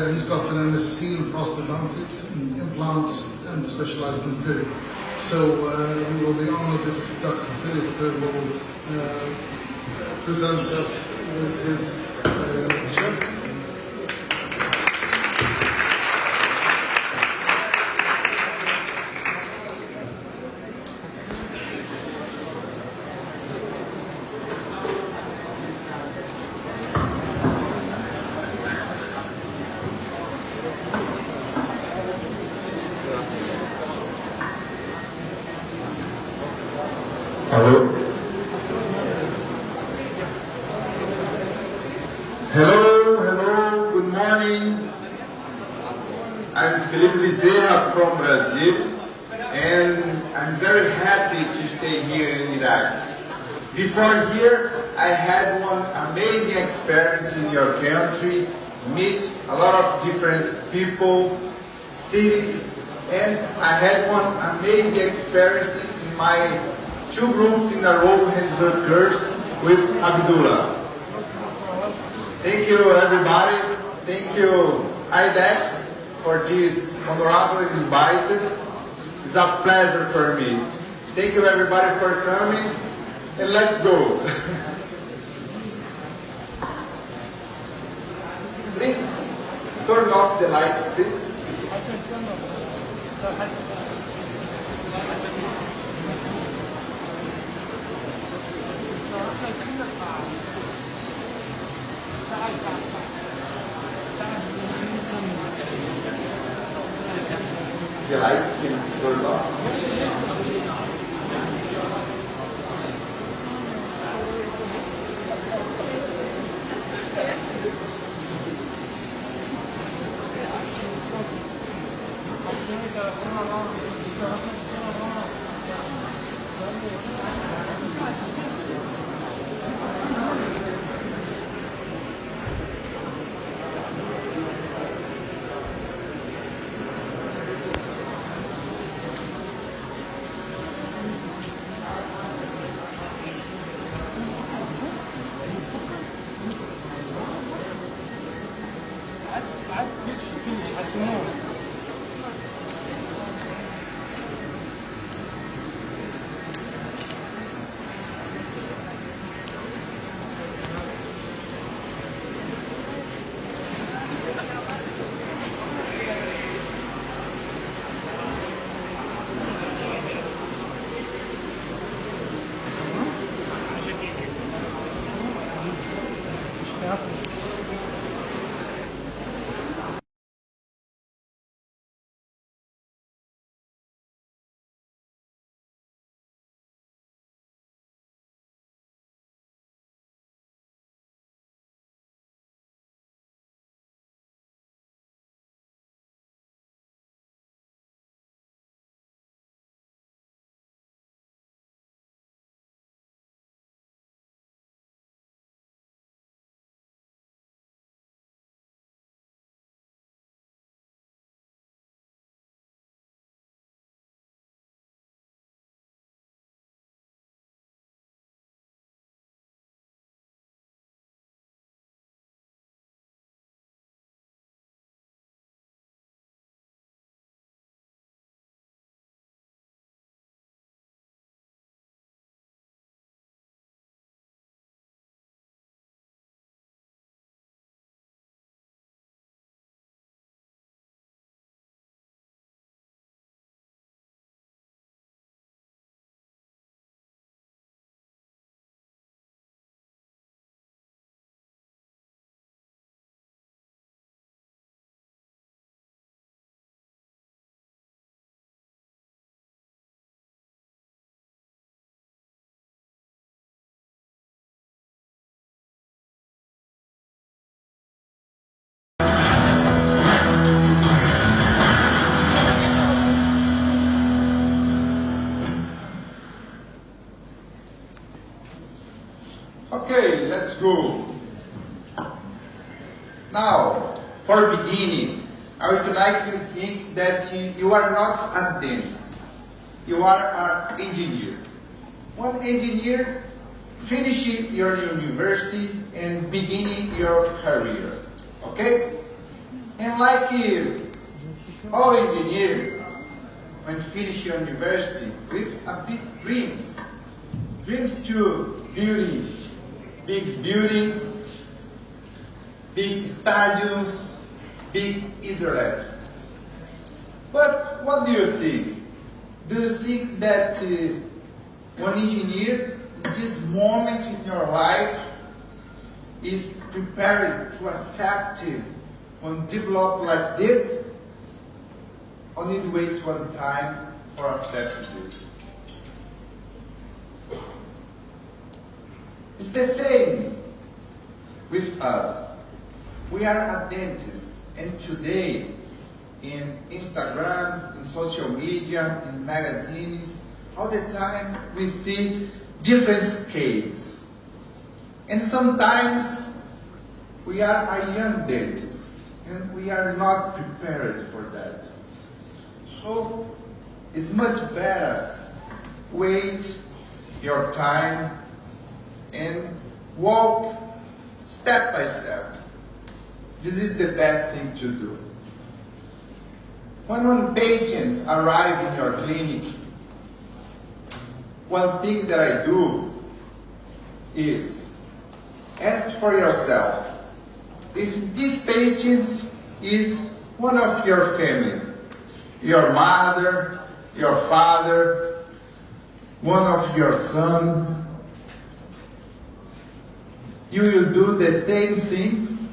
He's got an MSc in prosthodontics and implants and specialized in period. So we will be honored if Dr. Philip will present us with his lecture. Hello, good morning. I'm Felipe Bezerra from Brazil, and I'm very happy to stay here in Iraq. Before here, I had one amazing experience in your country, meet a lot of different people, cities, and I had one amazing experience in my 2 groups in a row hands-on course with Abdullah. Thank you, everybody. Thank you, IDEX, for this honorable invite. It's a pleasure for me. Thank you, everybody, for coming, and let's go. Please turn off the lights, please. The lights can turn off. Okay, let's go. Now, for beginning, I would like to think that you are not a dentist. You are an engineer. One engineer finishing your university and beginning your career. Okay? And And like all engineers, when finish university, with a big dreams to building big buildings, big stadiums, big hydroelectrics. But what do you think? Do you think that one engineer in this moment in your life is prepared to accept and develop like this? Or need to wait one time for accepting this? It's the same with us. We are a dentist, and today in Instagram, in social media, in magazines, all the time we see different cases. And sometimes we are a young dentist and we are not prepared for that. So it's much better wait your time and walk step by step. This is the best thing to do. When patients arrive in your clinic, one thing that I do is ask for yourself if this patient is one of your family, your mother, your father, one of your son. You will do the same thing?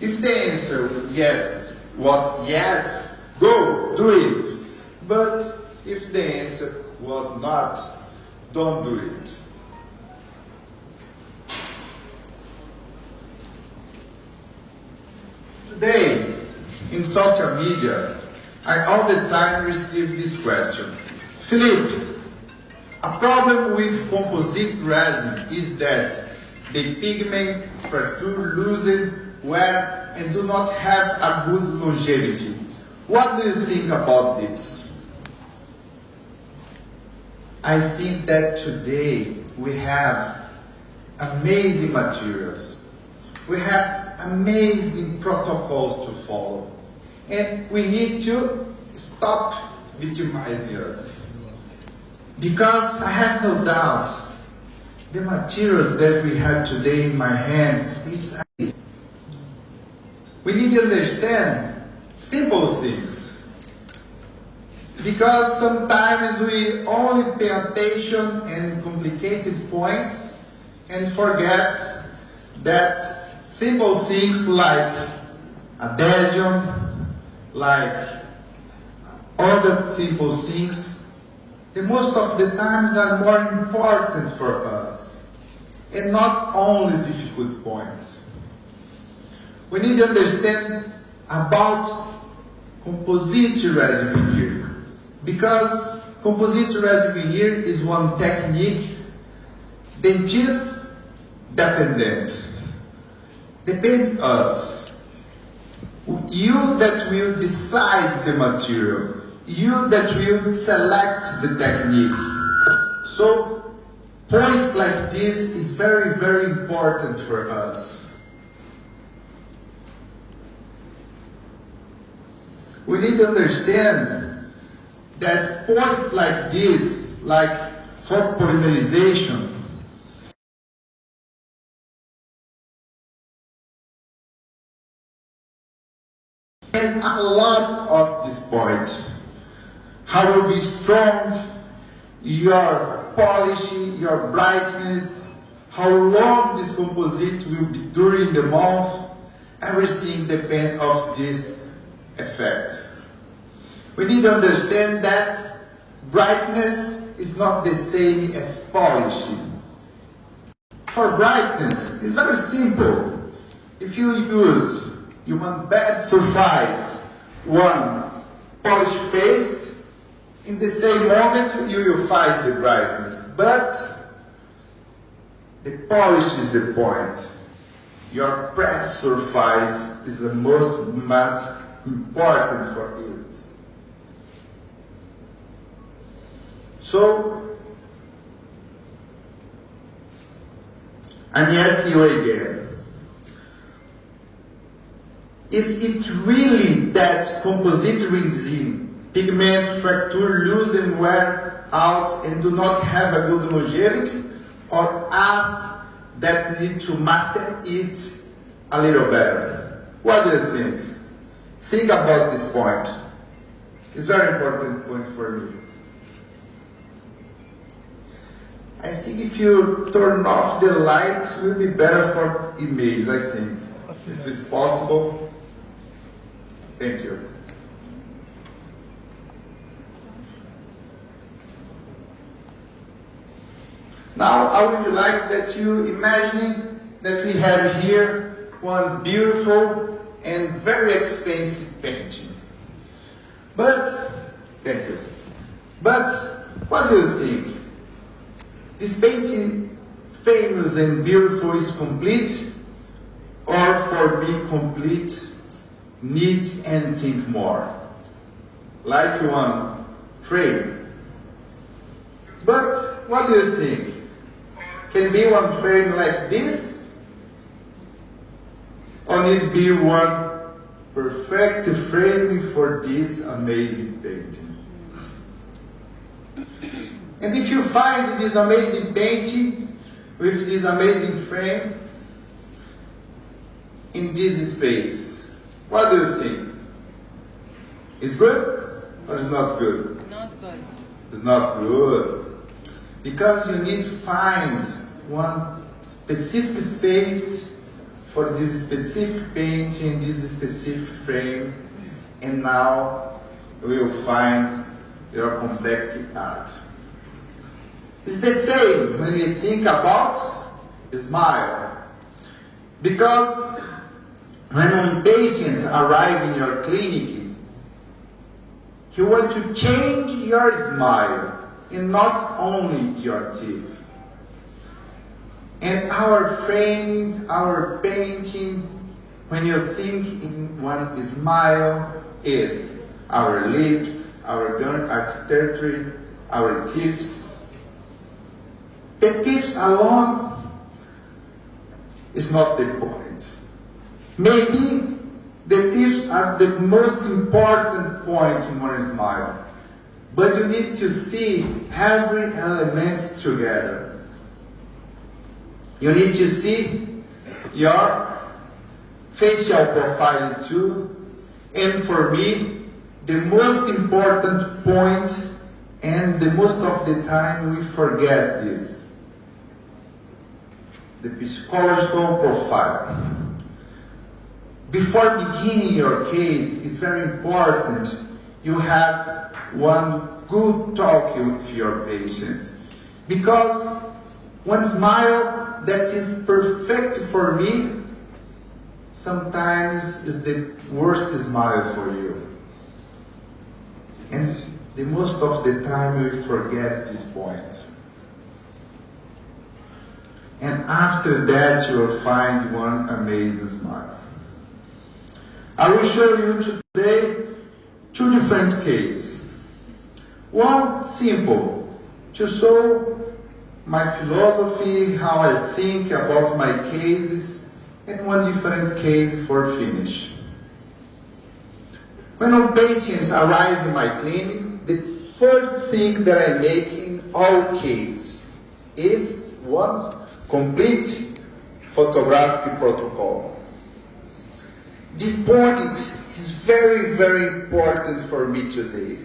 If the answer yes was yes, go, do it. But if the answer was not, don't do it. Today, in social media, I all the time receive this question. Philippe, a problem with composite resin is that the pigment fracture, loosen, wear, and do not have a good longevity. What do you think about this? I think that today we have amazing materials. We have amazing protocols to follow. And we need to stop victimizing us. Because I have no doubt, the materials that we have today in my hands, it's amazing. We need to understand simple things. Because sometimes we only pay attention in complicated points and forget that simple things like adhesion, like other simple things, the most of the times are more important for us, and not only difficult points. We need to understand about composite resin veneer, because composite resin veneer is one technique dentist dependent. Depend us. You that will decide the material. You that will select the technique. So points like this is very, very important for us. We need to understand that points like this, like for polymerization, and a lot of this point. How will be strong, your polish, your brightness, how long this composite will be during the month, everything depends on this effect. We need to understand that brightness is not the same as polishing. For brightness, it's very simple. If you want bad surface, one polish paste, in the same moment you will find the brightness. But the polish is the point. Your press surface is the most important for it. So, I'm asking you again. Is it really that composite resin, pigment fracture, lose and wear out and do not have a good longevity, or us that need to master it a little better? What do you think? Think about this point. It's a very important point for me. I think if you turn off the lights, it will be better for images, I think. If it's possible. Thank you. Now I would like that you imagine that we have here one beautiful and very expensive painting. But, thank you. But, what do you think? This painting, famous and beautiful, is complete? Or for being complete, need and think more? Like one frame. But, what do you think? Can be one frame like this? Or need be one perfect frame for this amazing painting? And if you find this amazing painting with this amazing frame in this space, what do you think? Is good or is not good? Not good. It's not good. Because you need to find one specific space for this specific painting, this specific frame, and now you will find your complete art. It's the same when you think about smile. Because when a patient arrives in your clinic, you want to change your smile and not only your teeth. And our frame, our painting, when you think in one smile, is our lips, our architecture, our teeth. The teeth alone is not the point. Maybe the teeth are the most important point in one smile. But you need to see every element together. You need to see your facial profile too. And for me, the most important point, and the most of the time we forget this, the psychological profile. Before beginning your case, it's very important you have one good talk with your patient. Because one smile that is perfect for me sometimes is the worst smile for you. And the most of the time we forget this point. And after that you will find one amazing smile. I will show you today two different cases. One simple, to show my philosophy, how I think about my cases, and one different case for finish. When a patient arrives in my clinic, the first thing that I make in all cases is one complete photographic protocol. This point is very, very important for me today,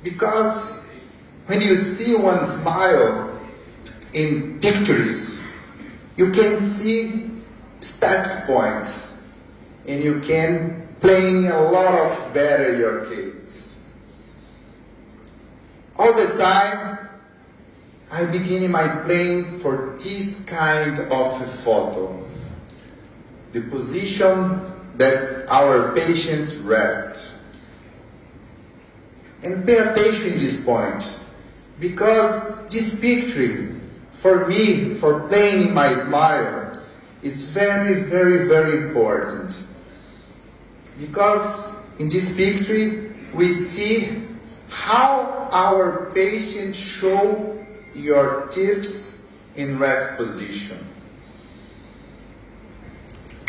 because when you see one smile in pictures, you can see start points, and you can plan a lot of better your case. All the time, I begin my plan for this kind of photo. The position that our patient rests. And pay attention to this point, because this picture, for me, for planning my smile, is very, very, very important. Because in this picture, we see how our patient show your teeth in rest position.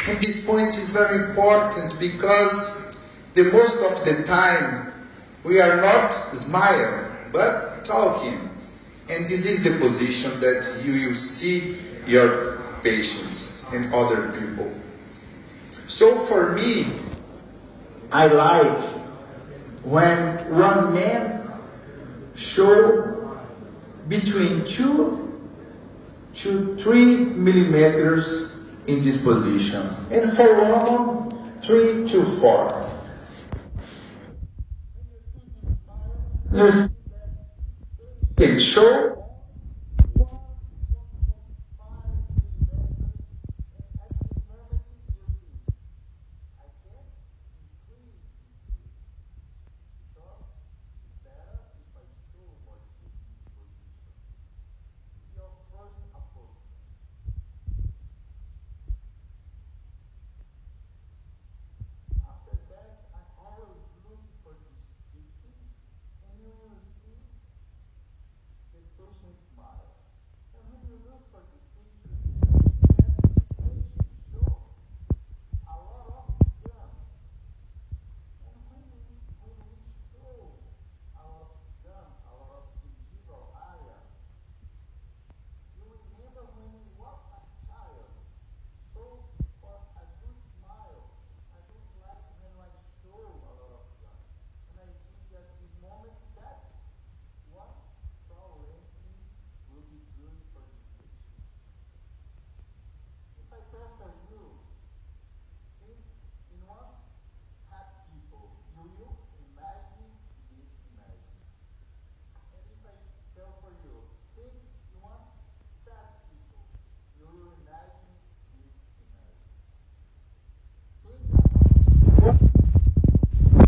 And this point is very important because the most of the time we are not smiling, but talking. And this is the position that you will see your patients and other people. So for me, I like when one man show between 2 to 3 millimeters in this position, and for woman 3 to 4. You can show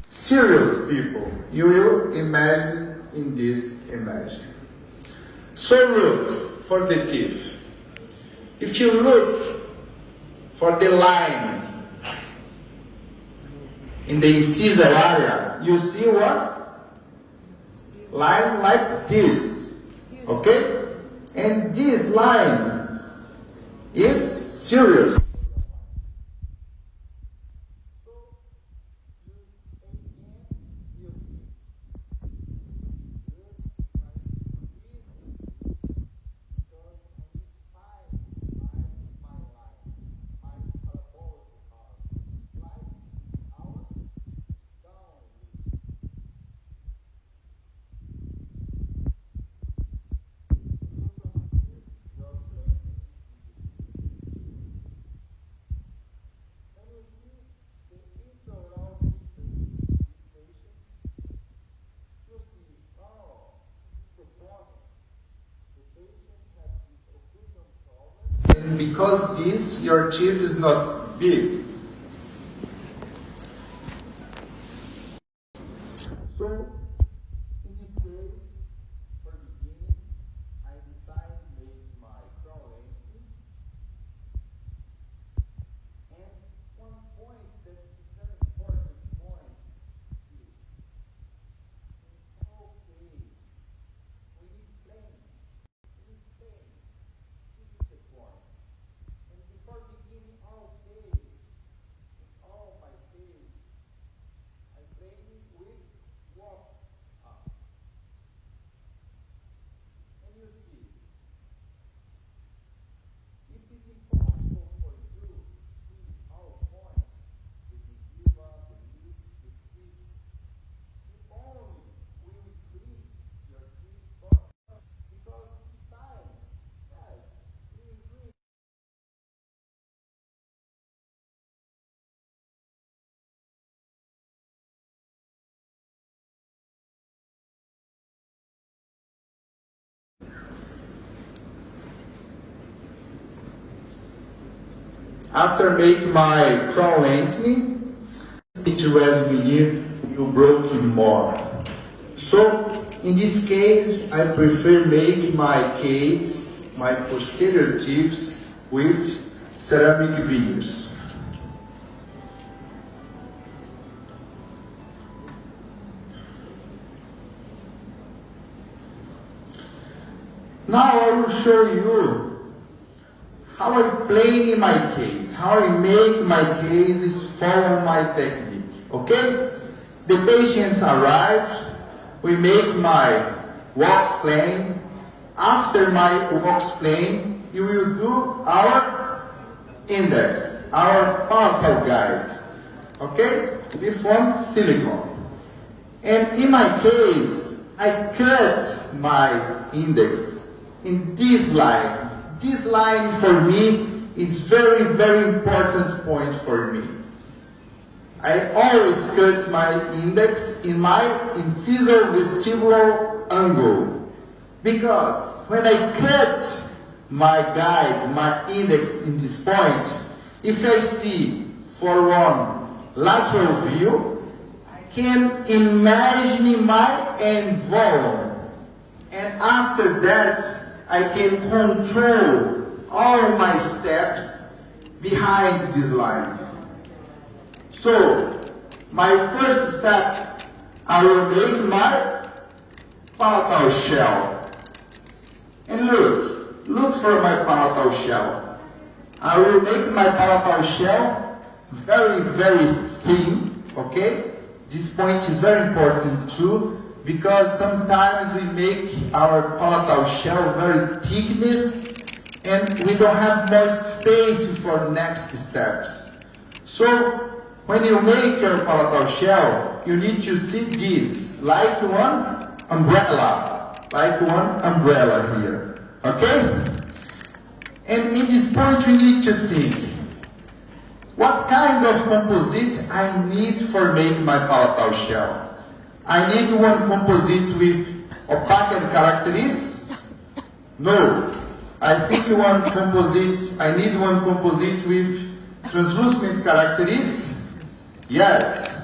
serious people, you will imagine in this image. So look for the teeth. If you look for the line in the incisor area, you see what? Line like this, okay? And this line is serious. And because this, your teeth is not big. So, in this case, for beginning, I decided to make my crown lengthy. And one point that is very important point is, in all cases, we need planning. We need planning. This is the point. And before beginning all cases, in all my cases, I train with walks up. And you see, if it's impossible for you to see all points, the gingiva, the lips, the teeth, you only will increase your teeth spot because in times, yes, you increase. After making my crown lengthening, it was veneer will broke more. So in this case, I prefer make my case, my posterior teeth with ceramic veneers. Now I will show you how I plane in my case. how I make my cases follow my technique, okay? The patients arrive, we make my walk explain. After my walk explain, you will do our index, our palatal guide, okay? We form silicone. And in my case, I cut my index in this line. This line for me is very, very important point for me. I always cut my index in my incisor vestibular angle. Because when I cut my guide, my index in this point, if I see for one lateral view, I can imagine my end volume. And after that, I can control all my steps behind this line. So, my first step, I will make my palatal shell. And look for my palatal shell. I will make my palatal shell very, very thin, okay? This point is very important too, because sometimes we make our palatal shell very thickness and we don't have more space for next steps. So, when you make your palatal shell, you need to see this, like one umbrella here, okay? And in this point we need to think, what kind of composite I need for making my palatal shell? I need one composite with opaque characteristics? No. I need one composite with translucent characteristics? Yes.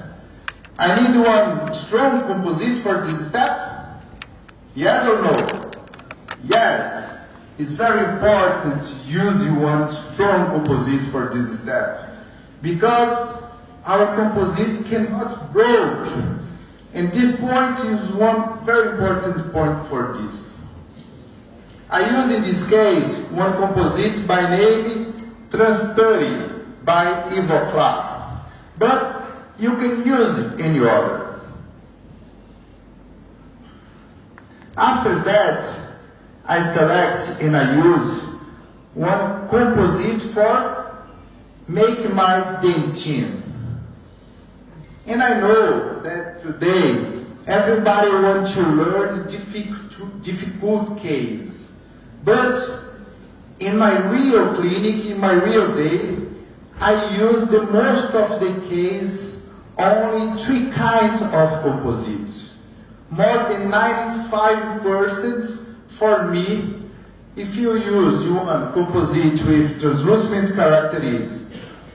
I need one strong composite for this step? Yes or no? Yes. It's very important to use one strong composite for this step. Because our composite cannot break. And this point is one very important point for this. I use in this case one composite by name Trans30 by Ivoclar. But you can use any other. After that, I select and I use one composite for making my dentine. And I know that today everybody wants to learn difficult case. But in my real clinic, in my real day, I use the most of the case only 3 kinds of composites. More than 95% for me, if you use one composite with translucent characteristics,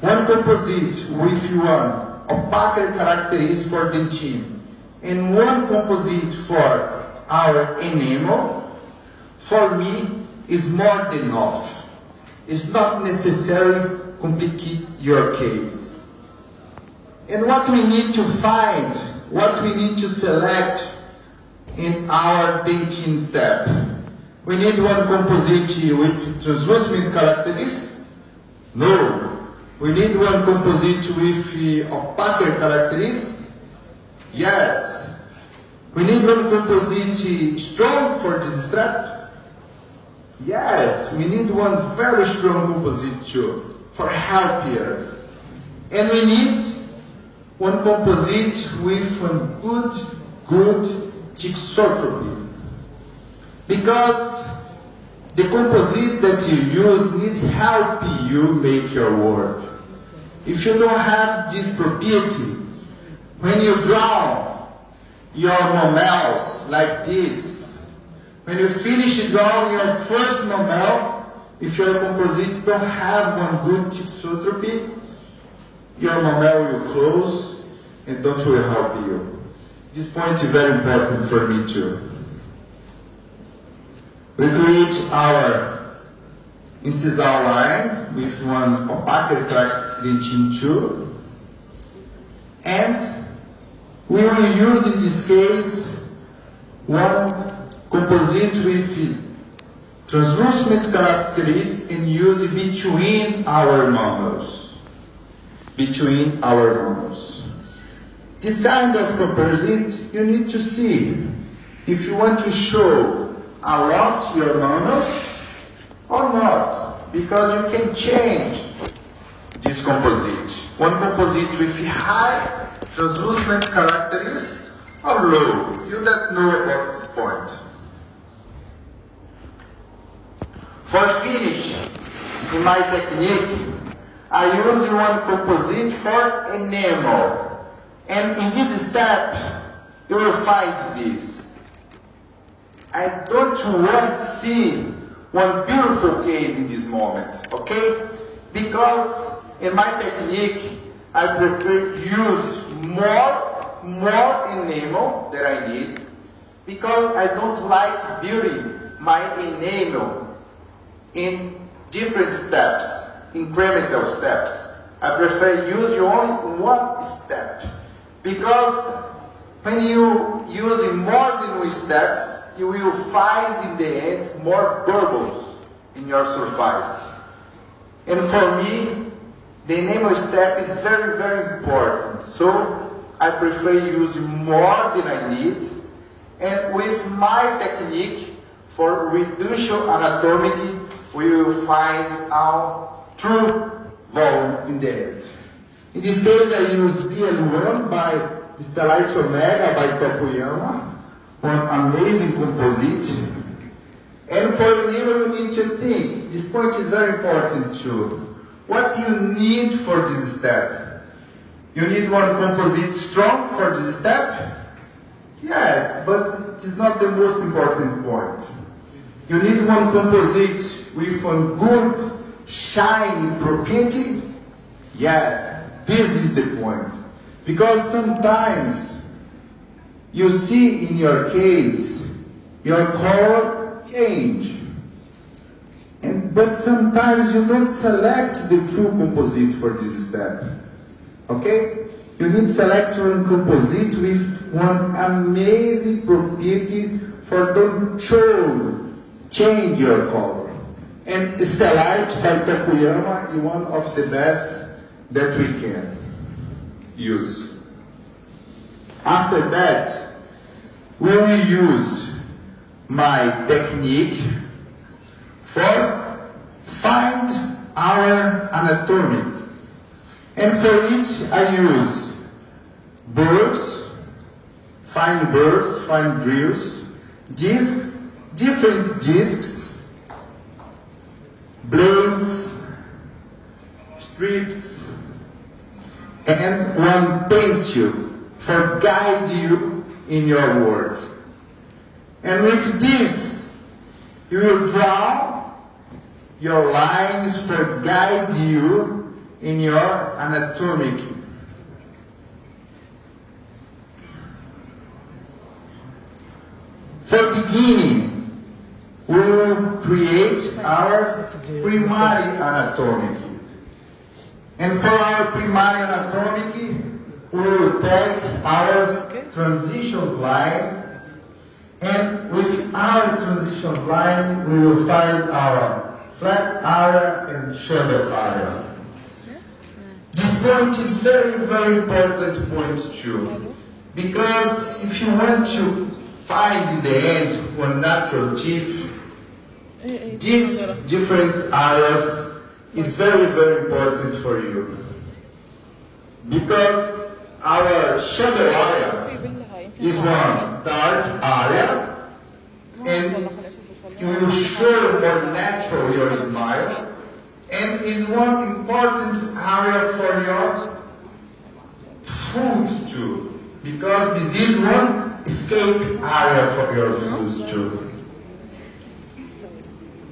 one composite with one opaque characteristics for dentine, and one composite for our enamel, for me is more than enough. It's not necessary to complicate your case. And what we need to find, what we need to select in our dentine step. We need one composite with translucent characteristics? No. We need one composite with opaque characteristics? Yes. We need one composite strong for this step? Yes. We need one very strong composite too, for help us. And we need one composite with one good thixotropy. Because the composite that you use needs help you make your work. If you don't have this property, when you draw your mamels like this, when you finish drawing your first mamel, if your composite don't have one good thixotropy, your mamel will close and don't will help you. This point is very important for me too. We create our incisal line with one opaque dentine too, and we will use in this case one composite with translucent characteristics and use it between our monomers. Between our monomers. This kind of composite, you need to see if you want to show a lot your monomers or not, because you can change this composite. One composite with high translucent characteristics or low. You don't know about this point. For finish, in my technique, I use one composite for enamel. And in this step, you will find this. I don't want to see one beautiful case in this moment, okay? Because in my technique, I prefer to use more enamel that I need, because I don't like building my enamel in different steps, incremental steps. I prefer use only one step, because when you use more than one step, you will find in the end more bubbles in your surface. And for me, the enamel step is very, very important. So I prefer using more than I need. And with my technique for reduction anatomy, we will find our true volume in the end. In this case, I use DL1 by Stellite Omega by Tokuyama, one amazing composite. And for enamel, you need to think. This point is very important too. What do you need for this step? You need one composite strong for this step? Yes, but it is not the most important point. You need one composite with a good shine property? Yes, this is the point. Because sometimes you see in your case your color change. But sometimes you don't select the true composite for this step. Okay? You need to select one composite with one amazing property for don't change your color. And Stellite by Tokuyama is one of the best that we can use. After that, we will use my technique for find our anatomy. And for it, I use burrs, fine drills, discs, different discs, blades, strips, and one pencil for guide you in your work. And with this, you will draw your lines for guide you in your anatomic. For beginning, we will create our primary anatomic. And for our primary anatomic, we will take our transitions line, and with our transitions line, we will find our flat area and shadow area. This point is very, very important point too, because if you want to find in the end one natural teeth, these different areas is very, very important for you, because our shadow area is one dark area, and it will show more natural your smile, and is one important area for your food too, because this is one escape area for your food too.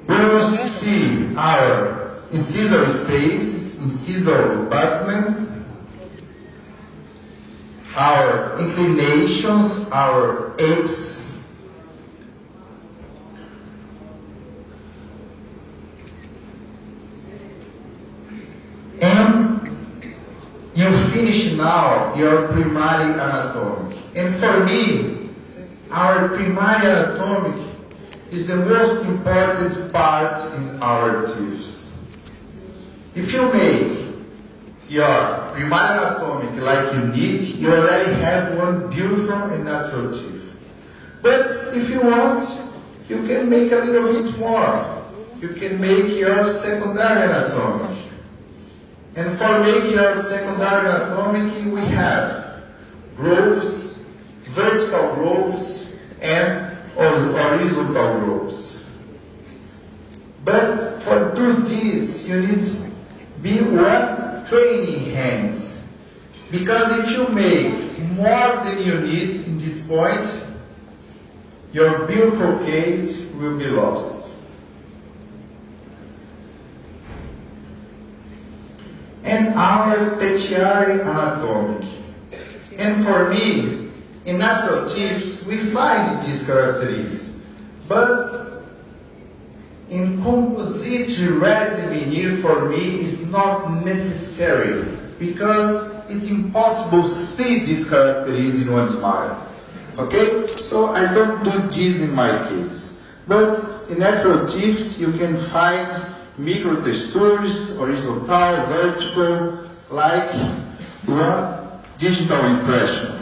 We will see our incisor spaces, incisor abutments, our inclinations, our apes, and you finish now your primary anatomy. And for me, our primary anatomy is the most important part in our teeth. If you make your primary anatomy like you need, you already have one beautiful and natural teeth. But if you want, you can make a little bit more. You can make your secondary anatomy. And for making your secondary anatomy, we have grooves, vertical grooves, and horizontal grooves. But for do this, you need be one training hands. Because if you make more than you need in this point, your beautiful case will be lost. And our tertiary anatomy. And for me, in natural teeth, we find these characteristics. But in compository resume veneer, for me, is not necessary. Because it's impossible to see these characteristics in one smile. Okay? So I don't do this in my case. But in natural teeth, you can find micro textures, horizontal, vertical, like one digital impression.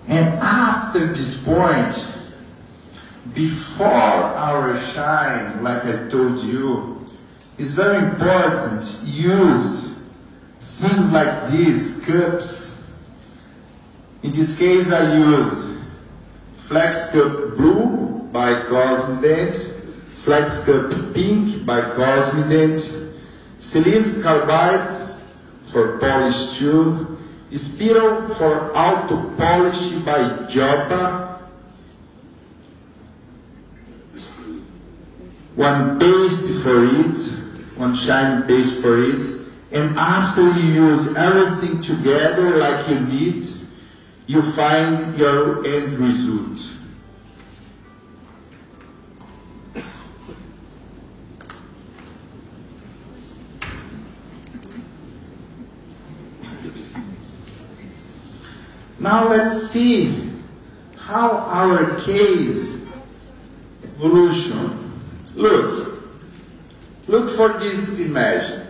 And after this point, before our shine, like I told you, it's very important to use things like these cups. In this case, I use Flex Cup Blue by Cosmident, Flex Cup Pink by Cosmident, Silicon Carbide for Polish Tube, Spiral for Auto Polish by Jota, one paste for it, one shine paste for it, and after you use everything together like you need, you find your end result. Now let's see how our case evolution. Look for this image.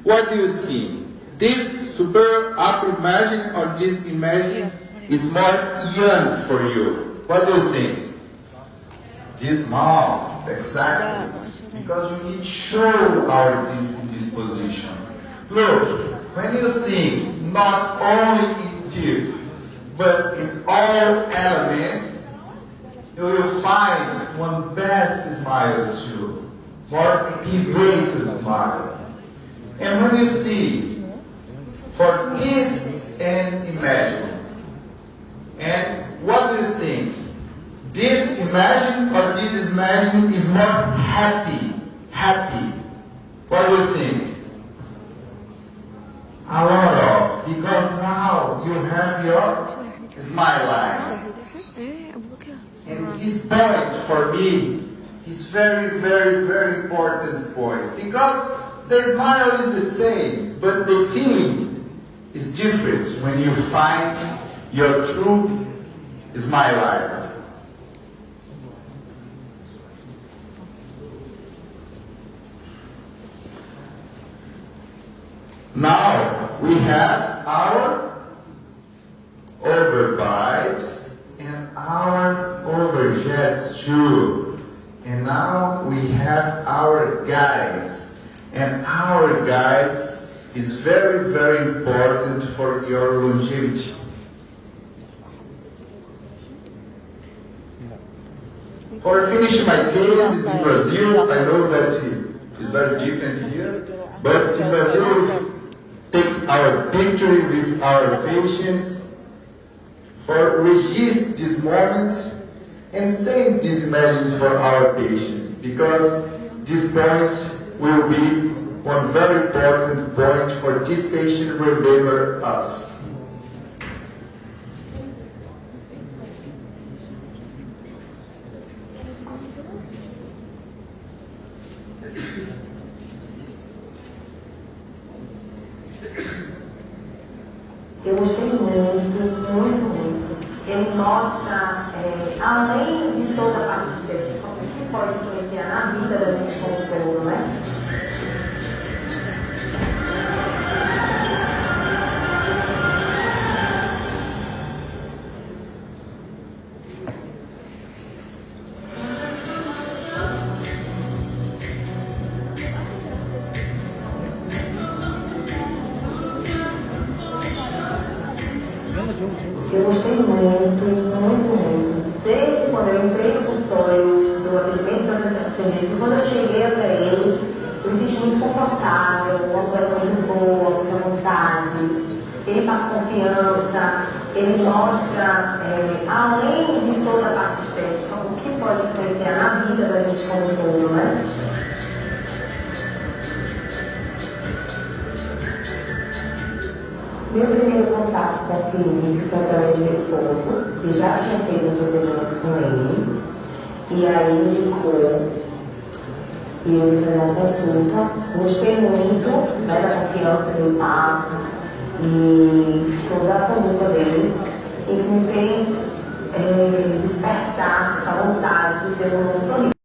What do you see? This super upper image or this image is more young for you. What do you think? This mouth, exactly. Because you need to show our teeth in this position. Look, when you think not only in teeth, but in all elements, you will find one best smile too, more equilibrated smile. And when you see, for this and imagine, and what do you think? This imagine or this imagine is more happy. What do you think? A lot of, because now you have your smile line. And this point for me is very, very, very important point. Because the smile is the same, but the feeling is different when you find your true smile line. Now we have our overbite and our overjet too. And now we have our guides. And our guides is very, very important for your longevity. For finishing my case in Brazil, I know that it's very different here, but in Brazil, take our picture with our patients for register this moment and send these images for our patients, because this point will be one very important point for this patient to remember us. muito. Ele mostra, além de toda a parte estética, o que pode influenciar na vida da gente como todo, né? Eu gostei muito, muito, muito. Desde quando eu entrei no consultório, do atendimento da sessão de serviço, quando eu cheguei até ele, eu me senti muito confortável, uma coisa muito boa, muita vontade. Ele passa confiança, ele mostra, além de toda a parte estética, o que pode influenciar na vida da gente como um todo, né? Meu primeiro contato com o Felipe foi através do meu esposo, que já tinha feito um procedimento com ele, e aí indicou e eu fiz uma consulta. Gostei muito, né, da confiança que ele passa e toda a conduta dele, e que me fez despertar essa vontade de ter um sorriso.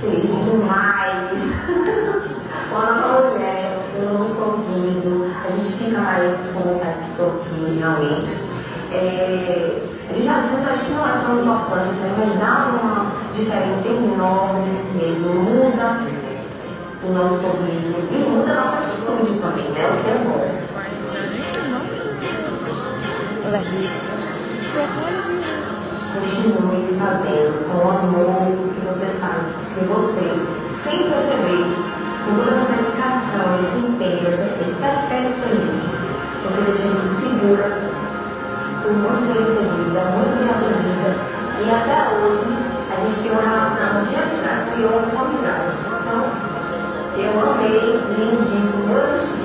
Feliz demais. Quando a mulher, pelo sorriso, a gente fica mais com vontade de sorrir, realmente. A gente às vezes acha que não é tão importante, né? Mas dá uma diferença enorme mesmo. Muda o nosso sorriso e muda a nossa atitude também, né? O que é bom. Continue fazendo com amor o que você faz, porque você, sem perceber, com toda essa dedicação, esse empenho, esse perfeccionismo, você deixa a gente segura, muito bem servida, muito bem atendida, e até hoje a gente tem uma relação de amizade e uma amizade. Então, eu amei, lhe indico meu artista.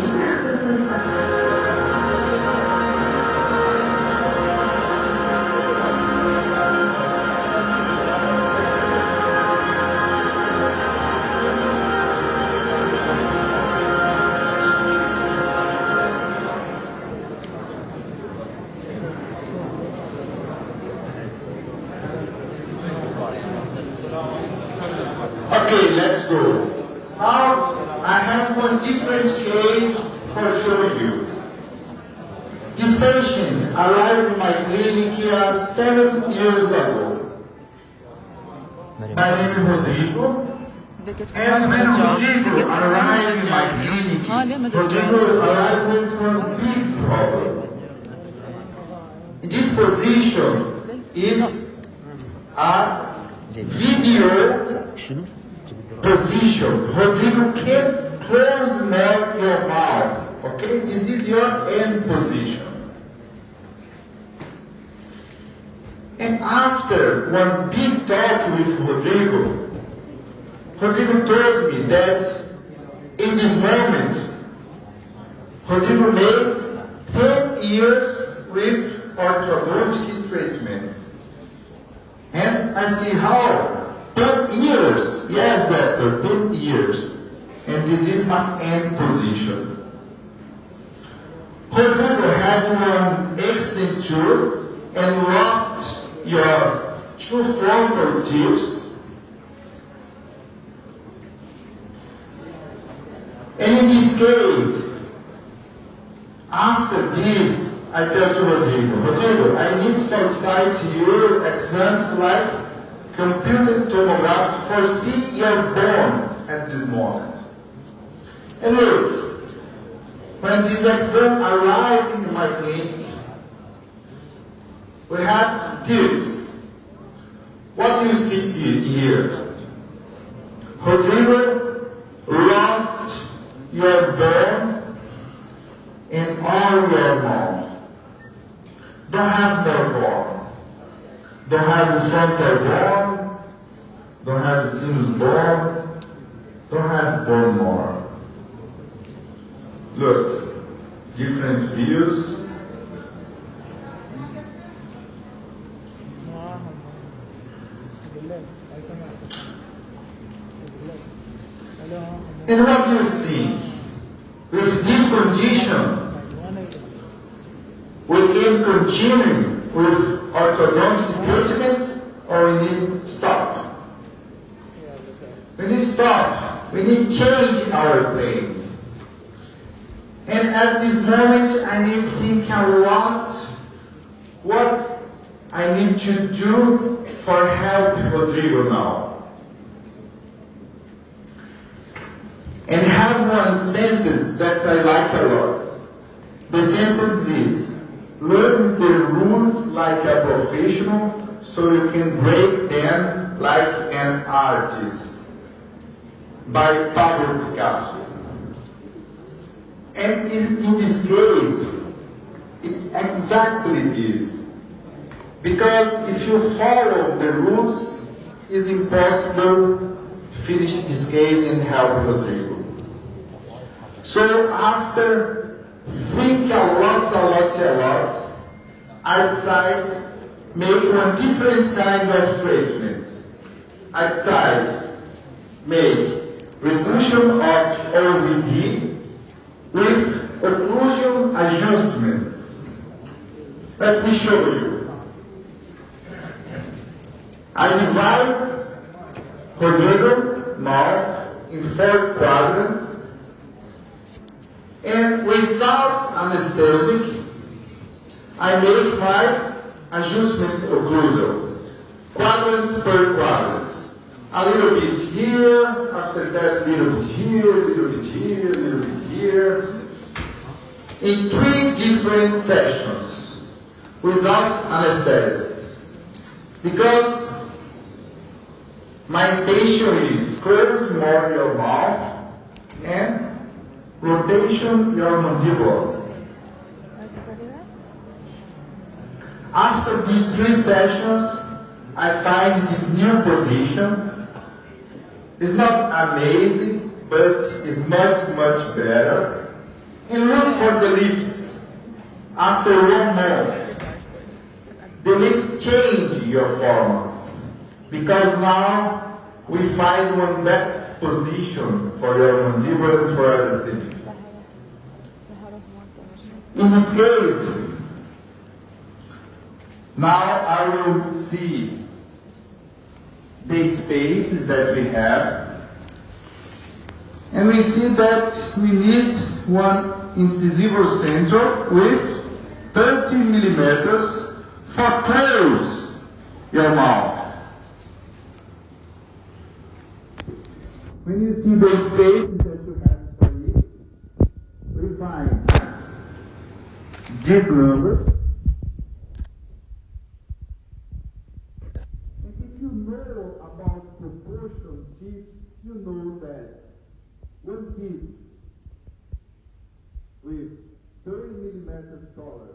Okay, let's go. Now, I have one different case for showing you. This patient arrived in my clinic here 7 years ago. My name is Rodrigo. And when Rodrigo arrived in my clinic, Rodrigo arrived with a big problem. This position is a video position. Rodrigo can't close your mouth. Okay, this is your end position. And after one big talk with Rodrigo, Rodrigo told me that in this moment, Rodrigo made 10 years with orthodontic treatment. And I see how 10 years, yes doctor, 10 years. And this is my end position. Rodrigo had one accident too and lost your two frontal teeth. And in this case, after this, I tell to Rodrigo, I need some size your exams like computer tomography for see your bone at this moment. And look, when this exam arrived in my clinic, we have this. What do you see here? Rodrigo lost your bone in all your mouth. Don't have more bone. Don't have the frontal bone. Don't have the sinus bone. Don't have bone more. Look, different views. And what do you see? With this condition, we can continue with orthodontic treatment or we need to stop. We need to stop. We need to change our plan. And at this moment, I need to think a lot what I need to do for help Rodrigo now. And have one sentence that I like a lot. The sentence is, learn the rules like a professional so you can break them like an artist. By Pablo Picasso. And in this case, it's exactly this. Because if you follow the rules, it's impossible to finish this case and help Rodrigo. So after think a lot, I decided make one different kind of treatment. I decided make reduction of OVD with occlusion adjustments. Let me show you. I divide Rodrigo mouth in 4 quadrants. And without anesthetic, I make my adjustments occlusion. Quadrant per quadrant. A little bit here, after that a little bit here, a little bit here, a little bit here. In 3 different sessions. without anesthesia. Because my intention is close more your mouth and rotation your mandible. After these 3 sessions, I find this new position. It's not amazing, but it's much, much better. And look for the lips. After 1 month, the lips change your formats. Because now we find one best position for your mandible and for everything. In this case, now I will see the spaces that we have, and we see that we need one incisive center with 30 millimeters for close your mouth. When you see the spaces that you have for it, we find this number. You know about proportion tips, you know that one tip with 30 millimeters taller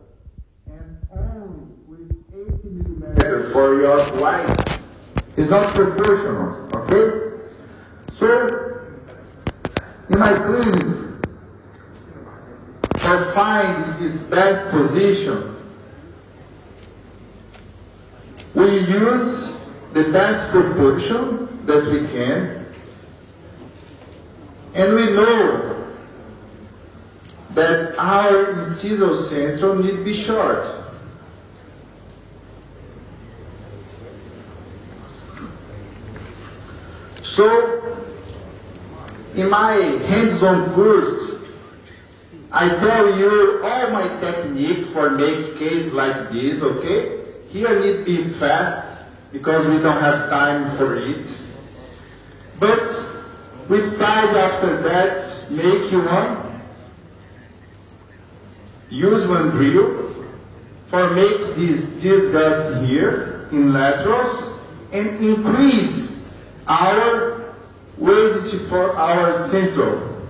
and only with 80 millimeters for your white is not proportional, okay? So, in my clinic, for finding this best position, we use the best proportion that we can, and we know that our incisional center need to be short. So, in my hands-on course, I tell you all my technique for make case like this, okay? Here need to be fast, because we don't have time for it. But which side after that make you one? Use one drill for make this disgust here in laterals and increase our weight for our central.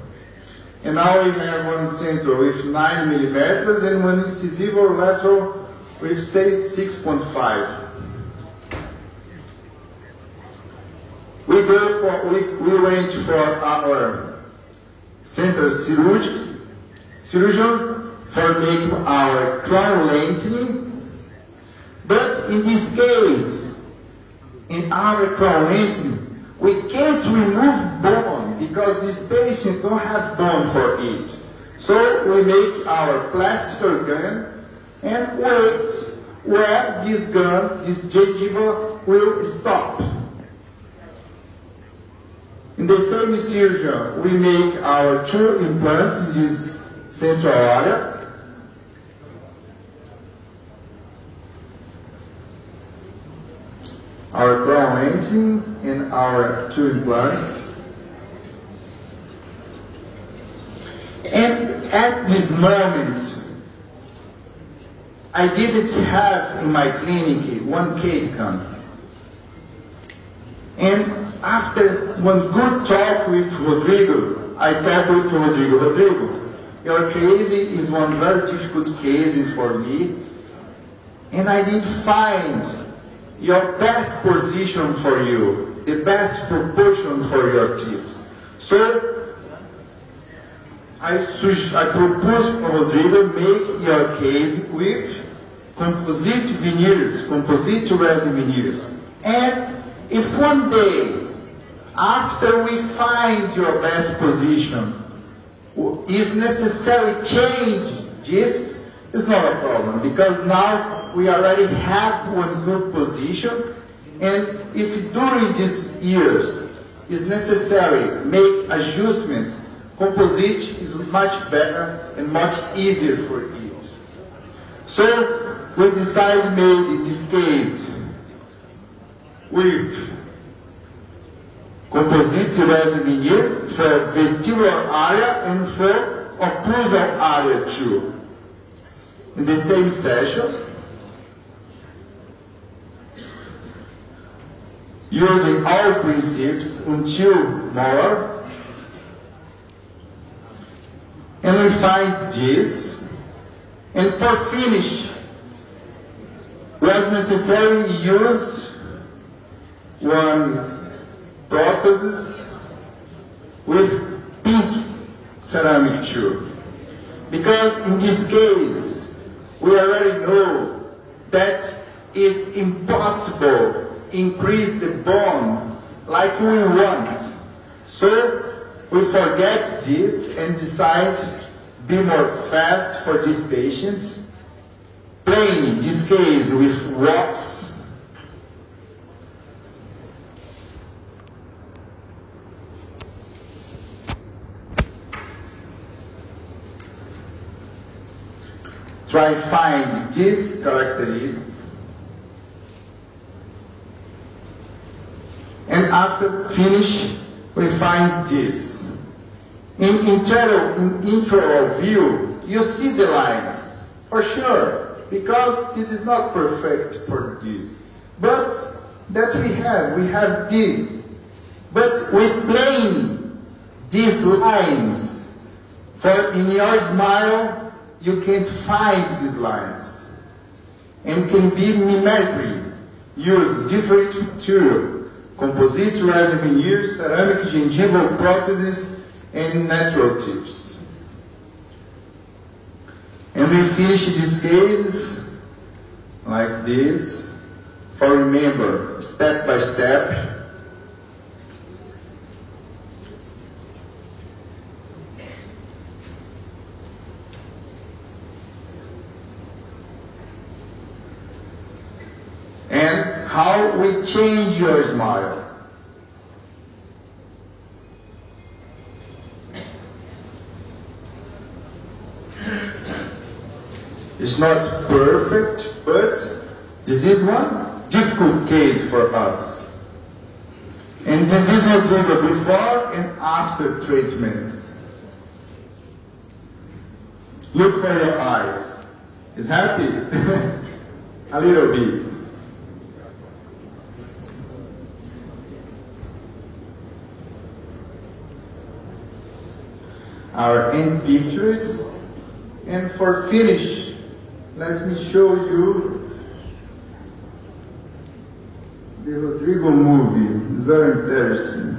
And now we have one central with 9 millimeters and one incisive or lateral with say 6.5. We went for our center surgeon for making our crown lengthening. But in this case, in our crown lengthening, we can't remove bone because this patient don't have bone for it. So we make our plastic gun and wait where this gun, this gingiva will stop. In the same surgeon, we make our 2 implants in this central area. Our crown lengthening and our 2 implants. And at this moment, I didn't have in my clinic one CAD-CAM. And after one good talk with Rodrigo, I talked with Rodrigo. Rodrigo, your case is one very difficult case for me, and I need to find your best position for you, the best proportion for your tips. So I propose to Rodrigo make your case with composite veneers, composite resin veneers, and if one day after we find your best position, is necessary change this, is not a problem, because now we already have one good position, and if during these years is necessary make adjustments, composite is much better and much easier for it. So we decided made in this case with composite resin veneer for vestibular area and for occlusal area too. In the same session, using all principles until more. And we find this. And for finish, was necessary to use one prosthesis with pink ceramic tube. Because in this case, we already know that it's impossible to increase the bone like we want. So we forget this and decide to be more fast for these patients. Plain, in this case, with wax. Try find this characteristic. And after finish, we find this. In intro view, you see the lines, for sure. Because this is not perfect for this. But that we have this. But with plain these lines, for in your smile, you can find these lines. And can be mimicry. Use different material. Composite, resin veneers, ceramic, gingival prosthesis, and natural tips. And we finish this case like this, for remember, step by step. And how we change your smile. It's not perfect, but this is one difficult case for us. And this is what we do before and after treatment. Look for your eyes. Is happy? A little bit. Our end pictures. And for finish, let me show you the Rodrigo movie. It's very interesting.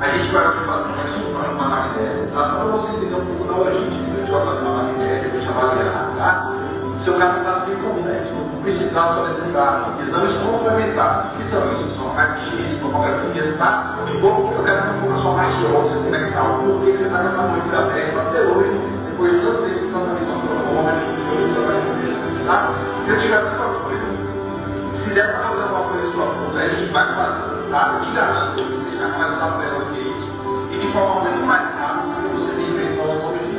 A gente vai fazer uma anamnese, tá? Só para você entender um pouco da logística. A gente vai fazer uma anamnese, a gente vai avaliar, tá? Seu caso está bem completo, precisar solicitar exames complementares, que são isso, são raio-x, tomografias, tá? Eu quero que você sua parte óssea, como é que tá, por que você está com essa muito aberta até hoje, depois de tanto tempo de tratamento hormonal, tá? Eu te garanto uma coisa, se der para fazer alguma coisa em sua conta, a gente vai fazer, tá? Eu te garanto, eu vou deixar mais uma tela que isso, e de forma muito mais rápida do que você tem feito ao longo do dia.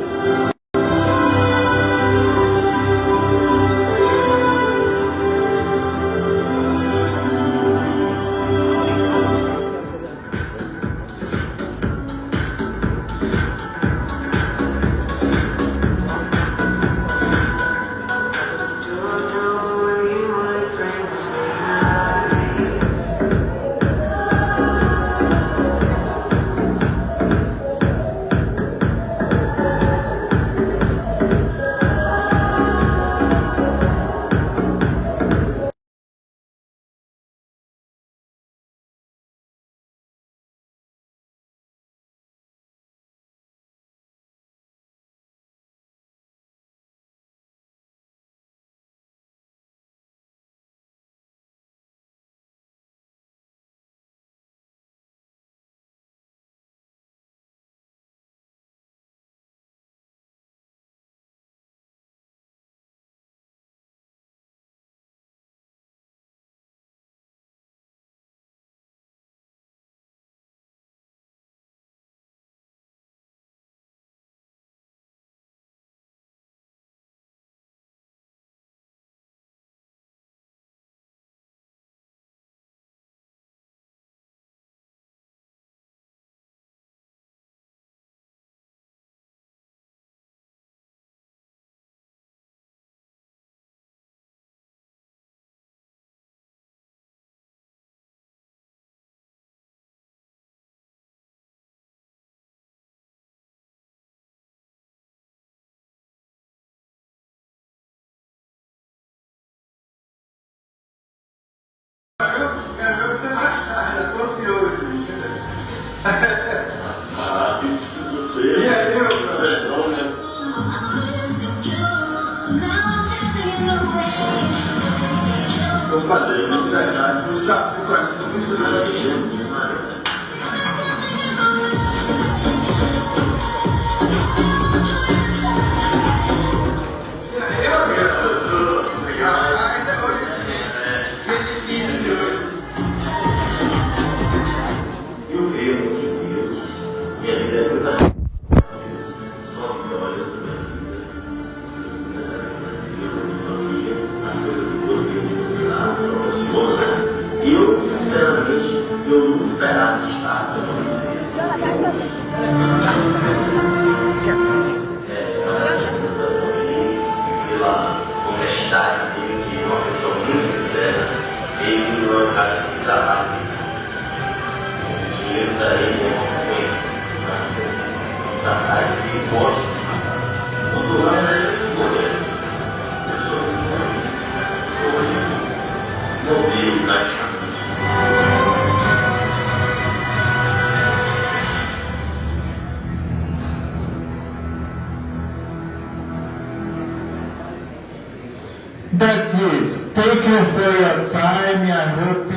That's it. Thank you for your time. I hope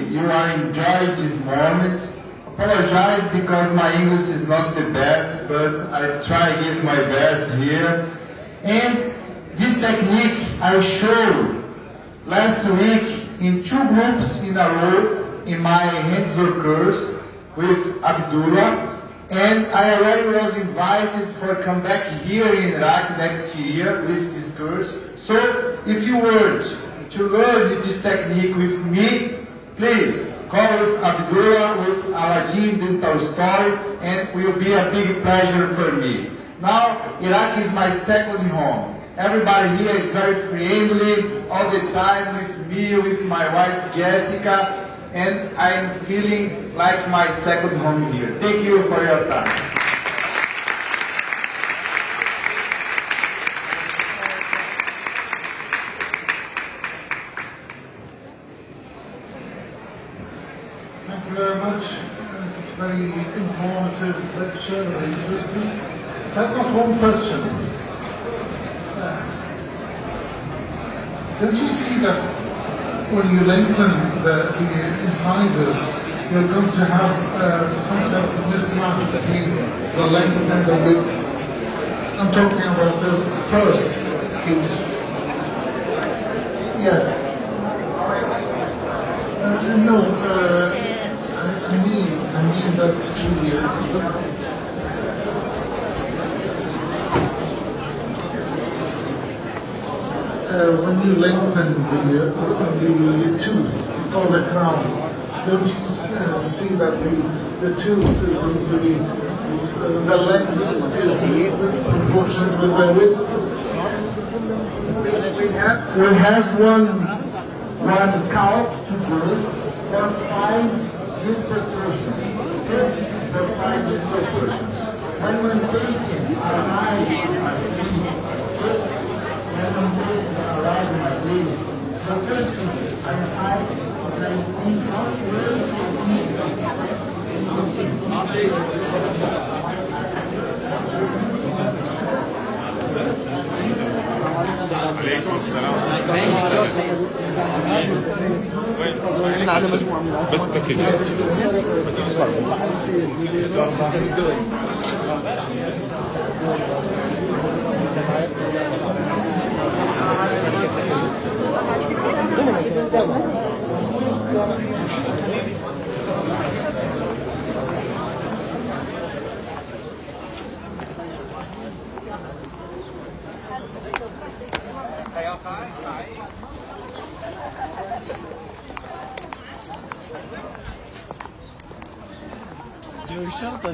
you are enjoying this moment. Apologize because my English is not the best, but I try to give my best here. And this technique I showed last week in 2 groups in a row in my hands-on course with Abdullah. And I already was invited for come back here in Iraq next year with this course. So if you want to learn this technique with me, please call with Abdullah with Aladdin Dental Story, and it will be a big pleasure for me. Now, Iraq is my second home. Everybody here is very friendly all the time with me, with my wife Jessica, and I'm feeling like my second home here. Thank you for your time. Thank you very much. very informative lecture, very interesting. I have got one question. Don't you see that when you lengthen the incisors, you're going to have some kind of mismatch between the length and the width? I'm talking about the first case. Yes. No, I mean that when you lengthen the tooth or the crown, don't you see that the tooth is going to be, the length is proportionate with the width? We have one count to do for 5 disproportion. For 5 disproportion. When patient arrives in my clinic, the first thing I see how عليكم السلام. بس كده. جو شرطة